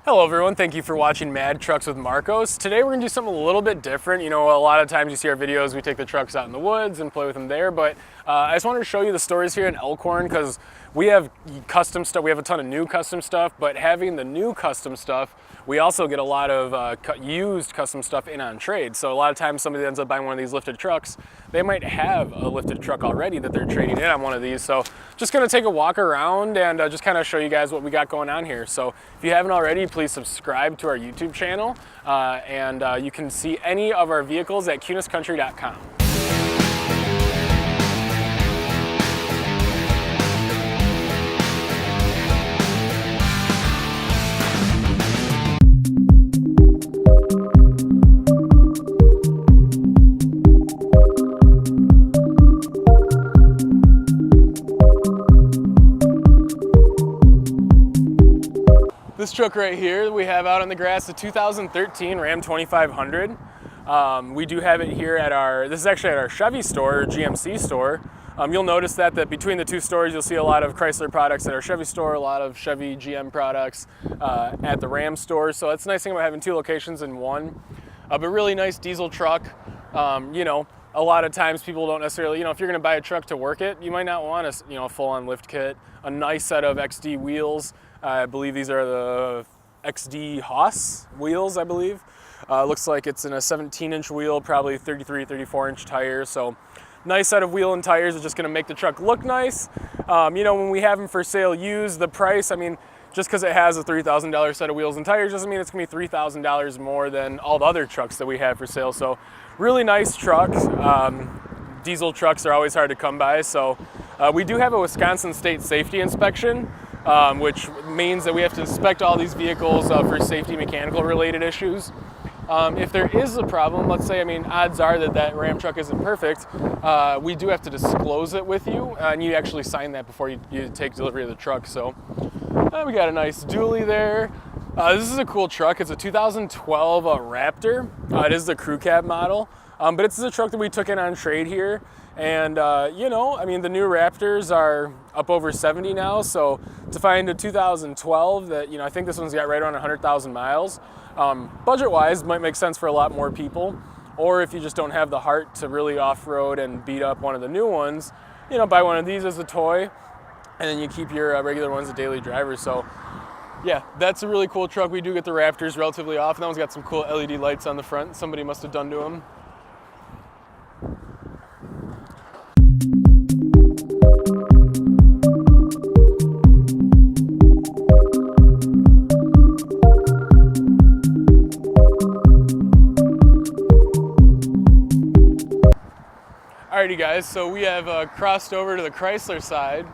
Hello everyone, thank you for watching Mad Trucks with Marcos. Today we're going to do something a little bit different. You know, a lot of times you see our videos, we take the trucks out in the woods and play with them there, but I just wanted to show you the stories here in Elkhorn because we have custom stuff, we have a ton of new custom stuff, but having the new custom stuff, we also get a lot of used custom stuff in on trade. So a lot of times somebody ends up buying one of these lifted trucks, they might have a lifted truck already that they're trading in on one of these. So just going to take a walk around and just kind of show you guys what we got going on here. So if you haven't already, please subscribe to our YouTube channel and you can see any of our vehicles at cuniscountry.com. This truck right here that we have out on the grass, the 2013 Ram 2500. We do have it here at this is actually at our Chevy store, GMC store. You'll notice that between the two stores, you'll see a lot of Chrysler products at our Chevy store, a lot of Chevy GM products at the Ram store. So that's the nice thing about having two locations in one. But really nice diesel truck. You know, a lot of times people don't necessarily, you know, if you're gonna buy a truck to work it, you might not want a full-on lift kit, a nice set of XD wheels. I believe these are the XD Haas wheels, I believe. Looks like it's in a 17-inch wheel, probably 33, 34-inch tires. So nice set of wheel and tires is just gonna make the truck look nice. You know, when we have them for sale used, the price, I mean, just because it has a $3,000 set of wheels and tires doesn't mean it's gonna be $3,000 more than all the other trucks that we have for sale. So really nice truck. Diesel trucks are always hard to come by. So we do have a Wisconsin state safety inspection, which means that we have to inspect all these vehicles for safety mechanical related issues. If there is a problem, let's say, I mean, odds are that Ram truck isn't perfect, we do have to disclose it with you, and you actually sign that before you take delivery of the truck. So we got a nice dually there. This is a cool truck. It's a 2012 Raptor. It is the crew cab model, but it's a truck that we took in on trade here. And, you know, I mean, the new Raptors are up over 70 now, so to find a 2012 that, you know, I think this one's got right around 100,000 miles, budget-wise might make sense for a lot more people, or if you just don't have the heart to really off-road and beat up one of the new ones, you know, buy one of these as a toy, and then you keep your regular ones a daily driver. So, yeah, that's a really cool truck. We do get the Raptors relatively often. That one's got some cool LED lights on the front somebody must have done to them. Alrighty guys, so we have crossed over to the Chrysler side,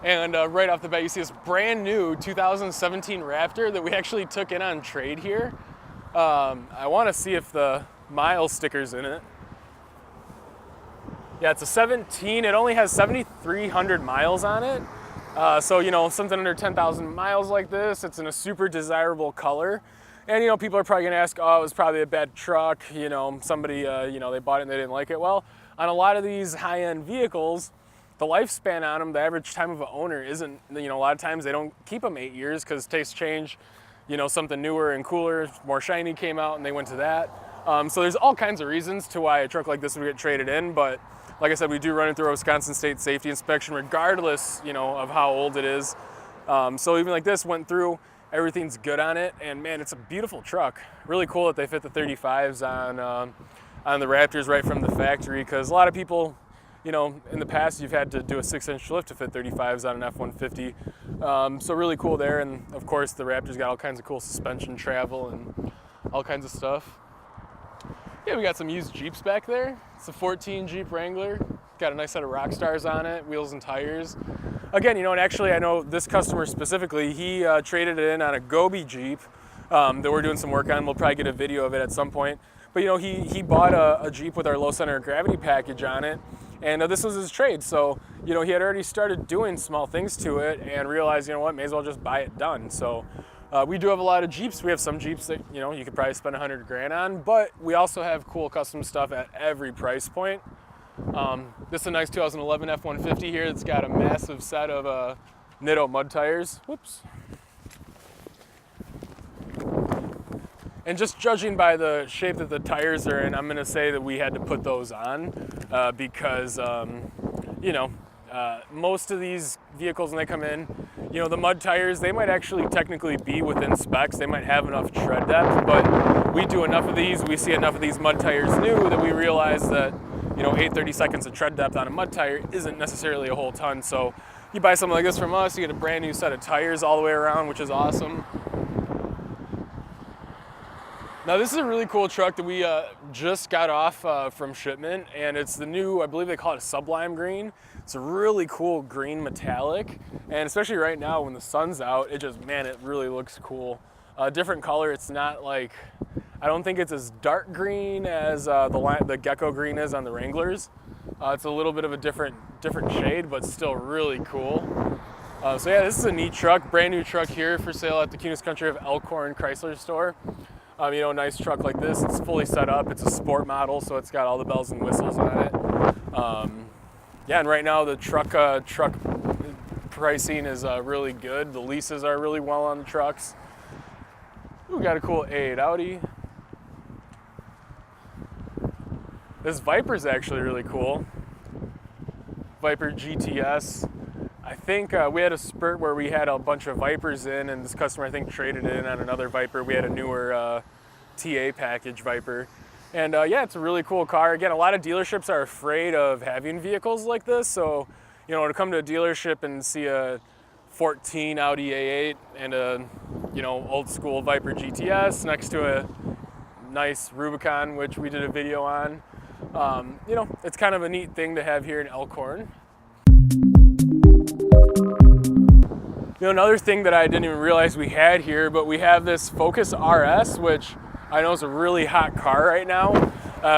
and right off the bat you see this brand new 2017 Raptor that we actually took in on trade here. I want to see if the mile sticker's in it. Yeah, it's a 17, it only has 7,300 miles on it. So, you know, something under 10,000 miles like this, it's in a super desirable color. And, you know, people are probably gonna ask, oh, it was probably a bad truck, you know, somebody, you know, they bought it and they didn't like it. Well, on a lot of these high-end vehicles, the lifespan on them, the average time of an owner isn't, you know, a lot of times they don't keep them 8 years because tastes change, you know, something newer and cooler, more shiny came out and they went to that. So there's all kinds of reasons to why a truck like this would get traded in, but like I said, we do run it through a Wisconsin state safety inspection regardless, you know, of how old it is. So even like this went through, everything's good on it, and man, it's a beautiful truck. Really cool that they fit the 35s on the Raptors right from the factory, because a lot of people, you know, in the past you've had to do a 6-inch lift to fit 35s on an F-150. So really cool there, and of course the Raptors got all kinds of cool suspension travel and all kinds of stuff. Yeah, we got some used Jeeps back there. It's a 14 Jeep Wrangler. Got a nice set of Rockstars on it, wheels and tires. Again, you know, and actually I know this customer specifically, he traded it in on a Gobi Jeep that we're doing some work on. We'll probably get a video of it at some point. But you know, he bought a Jeep with our low center of gravity package on it, and this was his trade. So, you know, he had already started doing small things to it and realized, you know what, may as well just buy it done. So we do have a lot of Jeeps. We have some Jeeps that, you know, you could probably spend 100 grand on, but we also have cool custom stuff at every price point. This is a nice 2011 F-150 here. It's got a massive set of Nitto mud tires. Whoops. And just judging by the shape that the tires are in, I'm going to say that we had to put those on because, most of these vehicles when they come in, the mud tires, they might actually technically be within specs. They might have enough tread depth, but we do enough of these, we see enough of these mud tires new that we realize that, 30 seconds of tread depth on a mud tire isn't necessarily a whole ton. So you buy something like this from us, you get a brand new set of tires all the way around, which is awesome. Now this is a really cool truck that we just got off from shipment, and it's the new, I believe they call it a Sublime green. It's a really cool green metallic, and especially right now when the sun's out, it really looks cool. Different color, it's not like, I don't think it's as dark green as the Gecko green is on the Wranglers. It's a little bit of a different shade, but still really cool. So yeah, this is a neat truck, brand new truck here for sale at the Kunes Country of Elkhorn Chrysler store. A nice truck like this, it's fully set up, it's a sport model, so it's got all the bells and whistles on it. And right now the truck pricing is really good. The leases are really well on the trucks. Ooh, got a cool A8 Audi. This Viper's actually really cool. Viper GTS. I think we had a spurt where we had a bunch of Vipers in, and this customer I think traded in on another Viper. We had a newer TA package Viper. And it's a really cool car. Again, a lot of dealerships are afraid of having vehicles like this. So, to come to a dealership and see a 14 Audi A8 and a, old school Viper GTS next to a nice Rubicon, which we did a video on, it's kind of a neat thing to have here in Elkhorn. Another thing that I didn't even realize we had here, but we have this Focus RS, which I know is a really hot car right now.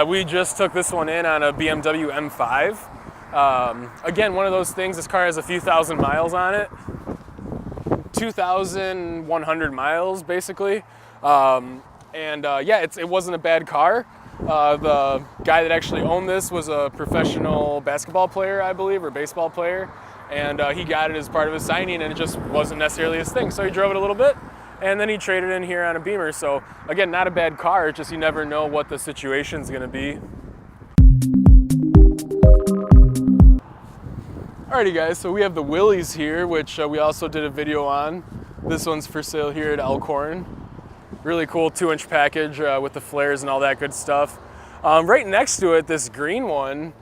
We just took this one in on a BMW M5. Again, one of those things, this car has a few thousand miles on it. 2,100 miles, basically. It wasn't a bad car. The guy that actually owned this was a professional basketball player, I believe, or baseball player. And he got it as part of his signing, and it just wasn't necessarily his thing. So he drove it a little bit, and then he traded in here on a Beamer. So again, not a bad car, it's just you never know what the situation's gonna be. Alrighty guys, so we have the Willys here, which we also did a video on. This one's for sale here at Elkhorn. Really cool 2-inch package with the flares and all that good stuff. Right next to it, this green one,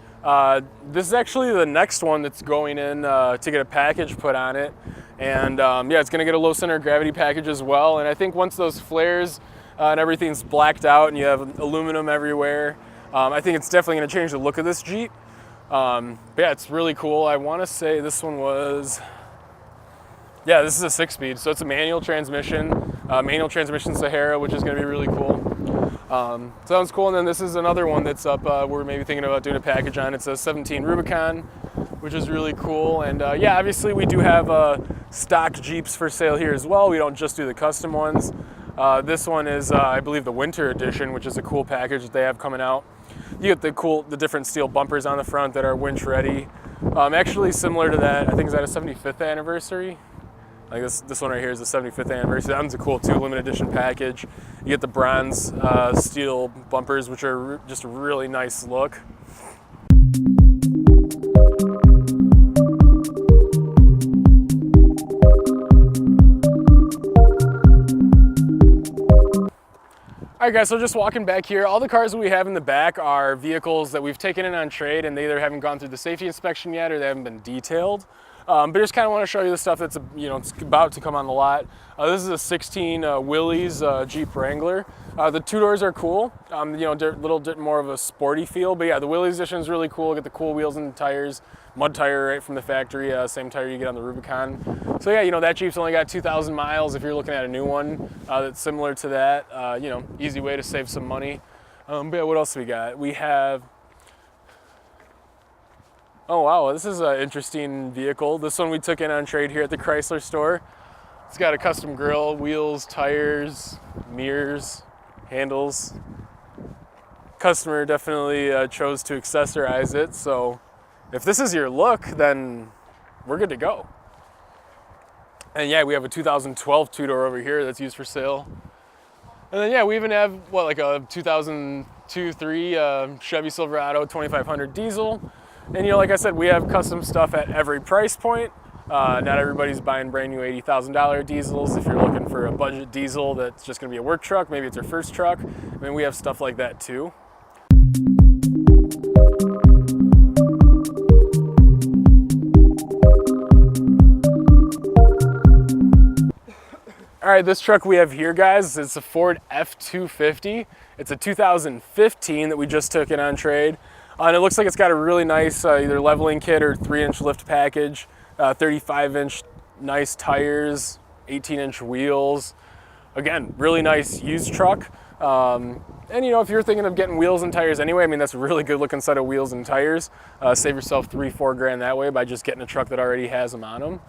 this is actually the next one that's going in to get a package put on it. And it's gonna get a low center of gravity package as well. And I think once those flares and everything's blacked out and you have aluminum everywhere, I think it's definitely gonna change the look of this Jeep. It's really cool. I wanna say this one was, this is a 6-speed, so it's a manual transmission Sahara, which is gonna be really cool. Sounds cool. And then this is another one that's up, we're maybe thinking about doing a package on. It's a 17 Rubicon, which is really cool. And obviously we do have stock Jeeps for sale here as well. We don't just do the custom ones. This one is, I believe, the winter edition, which is a cool package that they have coming out. You get the different steel bumpers on the front that are winch ready. Actually similar to that, I think is that a 75th anniversary? Like this one right here is the 75th anniversary. That one's a cool too, limited edition package. You get the bronze steel bumpers, which are just a really nice look. All right guys, so just walking back here, all the cars that we have in the back are vehicles that we've taken in on trade, and they either haven't gone through the safety inspection yet or they haven't been detailed. But just kind of want to show you the stuff that's it's about to come on the lot. This is a 16 Willys Jeep Wrangler. The two doors are cool. A little bit more of a sporty feel. But yeah, the Willys edition is really cool. Get the cool wheels and tires, mud tire right from the factory, same tire you get on the Rubicon. So yeah, that Jeep's only got 2,000 miles. If you're looking at a new one that's similar to that, easy way to save some money. But yeah, what else we got? We have. Oh wow, this is an interesting vehicle. This one we took in on trade here at the Chrysler store. It's got a custom grille, wheels, tires, mirrors, handles. Customer definitely chose to accessorize it, so if this is your look, then we're good to go. And yeah, we have a 2012 two-door over here that's used for sale. And then yeah, we even have what, like a 2002-3 Chevy Silverado 2500 diesel. And like I said, we have custom stuff at every price point. Not everybody's buying brand new $80,000 diesels. If you're looking for a budget diesel that's just gonna be a work truck, maybe it's your first truck, I mean, we have stuff like that too. All right, this truck we have here, guys, it's a Ford F-250. It's a 2015 that we just took in on trade. And it looks like it's got a really nice either leveling kit or 3-inch lift package, 35-inch nice tires, 18-inch wheels. Again, really nice used truck. And if you're thinking of getting wheels and tires anyway, I mean, that's a really good looking set of wheels and tires. Save yourself $3-4 grand that way by just getting a truck that already has them on them.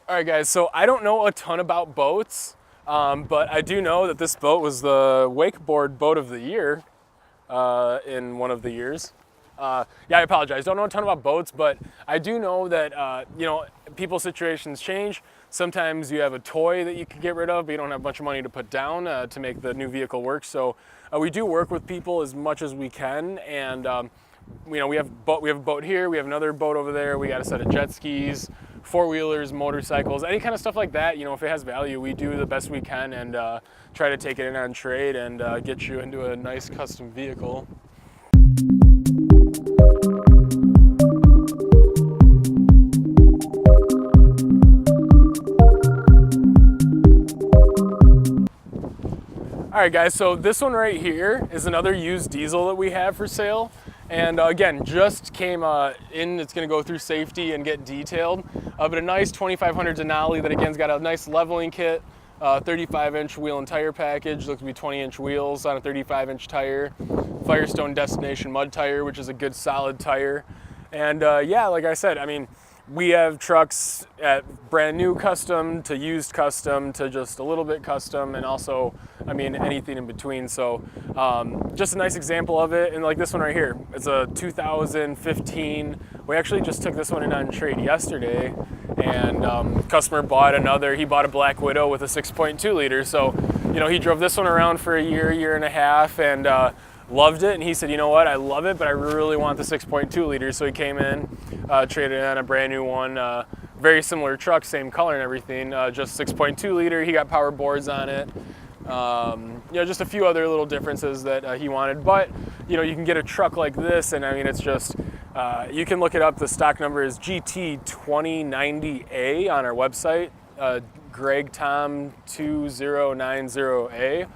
All right, guys, so I don't know a ton about boats, but I do know that this boat was the wakeboard boat of the year in one of the years. Yeah, I apologize. Don't know a ton about boats, but I do know that, people's situations change. Sometimes you have a toy that you can get rid of, but you don't have a bunch of money to put down to make the new vehicle work. So we do work with people as much as we can. And, we have a boat here. We have another boat over there. We got a set of jet skis, four-wheelers, motorcycles, any kind of stuff like that. If it has value, we do the best we can and try to take it in on trade and get you into a nice custom vehicle. All right, guys, so this one right here is another used diesel that we have for sale. And again, just came in, it's gonna go through safety and get detailed. But a nice 2500 Denali that again's got a nice leveling kit, 35-inch wheel and tire package, looks to be 20-inch wheels on a 35-inch tire, Firestone Destination mud tire, which is a good solid tire. And yeah, like I said, I mean, we have trucks at brand new custom to used custom to just a little bit custom, and also, I mean, anything in between. So just a nice example of it. And like this one right here, it's a 2015. We actually just took this one in on trade yesterday, and customer bought another. He bought a Black Widow with a 6.2 liter. So, he drove this one around for a year and a half, and loved it. And he said, you know what, I love it, but I really want the 6.2 liter. So he came in, traded in a brand new one, very similar truck, same color and everything, just 6.2 liter. He got power boards on it. Just a few other little differences that he wanted. But, you can get a truck like this, and I mean, it's just, you can look it up. The stock number is GT2090A on our website, GregTom2090A.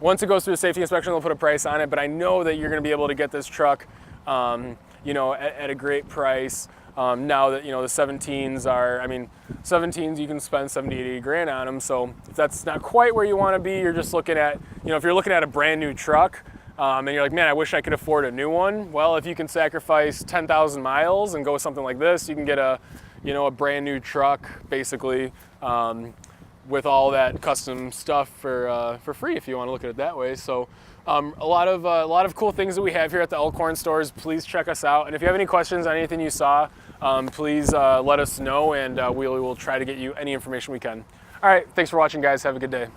Once it goes through the safety inspection, they'll put a price on it, but I know that you're going to be able to get this truck, at a great price. Now that, the 17s are, I mean, 17s you can spend 70, 80 grand on them. So if that's not quite where you want to be, you're just looking at, if you're looking at a brand new truck, and you're like, man, I wish I could afford a new one. Well, if you can sacrifice 10,000 miles and go with something like this, you can get a brand new truck, basically, with all that custom stuff for free, if you want to look at it that way. So a lot of cool things that we have here at the Elkhorn stores. Please check us out. And if you have any questions on anything you saw, please let us know, and we will try to get you any information we can. All right, thanks for watching, guys. Have a good day.